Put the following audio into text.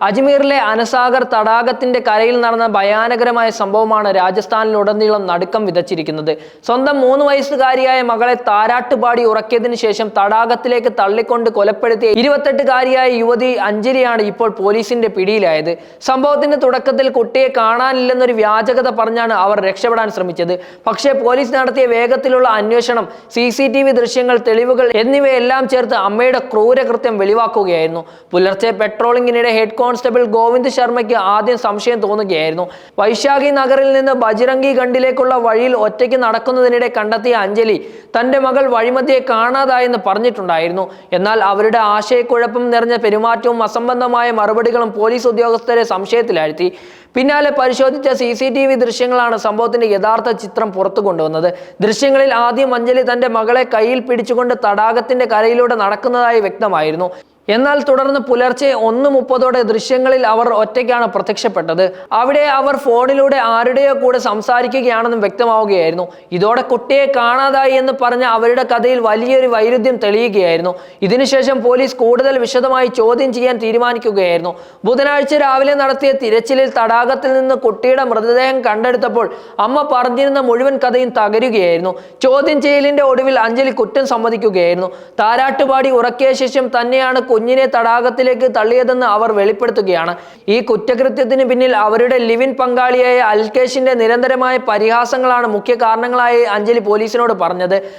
അജ്മീറിലെ അനസാഗർ തടാകത്തിന്റെ കരയിൽ നടന്ന ഭയാനകരമായ സംഭവമാണ് രാജസ്ഥാനിലുടനീളം നടുക്കം വിതച്ചിരിക്കുന്നത്. സ്വന്തം 3 വയസ്സുകാരിയായ മകളെ താരാട്ടുപാടി ഉറക്കിയതിനു ശേഷം തടാകത്തിലേക്ക് തള്ളിക്കൊണ്ട് കൊലപ്പെടുത്തിയ 28-കാരിയായ യുവതി അഞ്ജലിയാണ് ഇപ്പോൾ പോലീസിന്റെ പിടിയിലായത്. സംഭവത്തിന്റെ തുടക്കത്തിൽ കുട്ടിയെ കാണാനില്ലെന്നൊരു വ്യാജകഥ പറഞ്ഞാണ് അവർ രക്ഷപ്പെടാൻ ശ്രമിച്ചത്. പക്ഷേ പോലീസ് നടത്തിയ വേഗത്തിലുള്ള അന്വേഷണം, CCTV ദൃശ്യങ്ങൾ, തെളിവുകൾ എന്നിവയെല്ലാം ചേർത്ത് അമ്മയുടെ ക്രൂരകൃത്യം വെളിവാക്കുകയായിരുന്നു. പുലർച്ചെ പെട്രോളിംഗിനിടെ ഹെഡ് കോൺസ്റ്റബിൾ ഗോവിന്ദ് ശർമ്മയ്ക്ക് ആദ്യം സംശയം തോന്നുകയായിരുന്നു. വൈശാഖി നഗറിൽ നിന്ന് ബജ്രംഗി ഖണ്ഡിലേക്കുള്ള വഴിയിൽ ഒറ്റയ്ക്ക് നടക്കുന്നതിനിടെ കണ്ടെത്തിയ അഞ്ജലി തന്റെ മകൾ വഴിമധ്യേ കാണാതായെന്ന് പറഞ്ഞിട്ടുണ്ടായിരുന്നു. എന്നാൽ അവരുടെ ആശയക്കുഴപ്പം നിറഞ്ഞ പെരുമാറ്റവും അസംബന്ധമായ മറുപടികളും പോലീസ് ഉദ്യോഗസ്ഥരെ സംശയത്തിലാഴ്ത്തി. പിന്നാലെ പരിശോധിച്ച CCTV ദൃശ്യങ്ങളാണ് സംഭവത്തിന്റെ യഥാർത്ഥ ചിത്രം പുറത്തു കൊണ്ടുവന്നത്. ദൃശ്യങ്ങളിൽ ആദ്യം അഞ്ജലി തന്റെ മകളെ കയ്യിൽ പിടിച്ചുകൊണ്ട് തടാകത്തിന്റെ കരയിലൂടെ നടക്കുന്നതായി വ്യക്തമായിരുന്നു. എന്നാൽ തുടർന്ന് പുലർച്ചെ 1:30 ദൃശ്യങ്ങളിൽ അവർ ഒറ്റയ്ക്കാണ് പ്രത്യക്ഷപ്പെട്ടത്. അവിടെ അവർ ഫോണിലൂടെ ആരുടെയോ കൂടെ സംസാരിക്കുകയാണെന്നും വ്യക്തമാവുകയായിരുന്നു. ഇതോടെ കുട്ടിയെ കാണാതായി എന്ന് പറഞ്ഞ അവരുടെ കഥയിൽ വലിയൊരു വൈരുദ്ധ്യം തെളിയുകയായിരുന്നു. ഇതിനുശേഷം പോലീസ് കൂടുതൽ വിശദമായി ചോദ്യം ചെയ്യാൻ തീരുമാനിക്കുകയായിരുന്നു. ബുധനാഴ്ച രാവിലെ നടത്തിയ തിരച്ചിലിൽ തടാകത്തിൽ നിന്ന് കുട്ടിയുടെ മൃതദേഹം കണ്ടെടുത്തപ്പോൾ അമ്മ പറഞ്ഞിരുന്ന മുഴുവൻ കഥയും തകരുകയായിരുന്നു. ചോദ്യം ചെയ്യലിന്റെ ഒടുവിൽ അഞ്ജലി കുറ്റം സമ്മതിക്കുകയായിരുന്നു. താരാട്ടുപാടി ഉറക്കിയ ശേഷം തന്നെയാണ് കുഞ്ഞിനെ തടാകത്തിലേക്ക് തള്ളിയതെന്ന് അവർ വെളിപ്പെടുത്തുകയാണ്. ഈ കുറ്റകൃത്യത്തിന് പിന്നിൽ അവരുടെ ലിവിൻ പങ്കാളിയായ അൽകേഷിന്റെ നിരന്തരമായ പരിഹാസങ്ങളാണ് മുഖ്യ കാരണങ്ങളായി അഞ്ജലി പോലീസിനോട് പറഞ്ഞത്.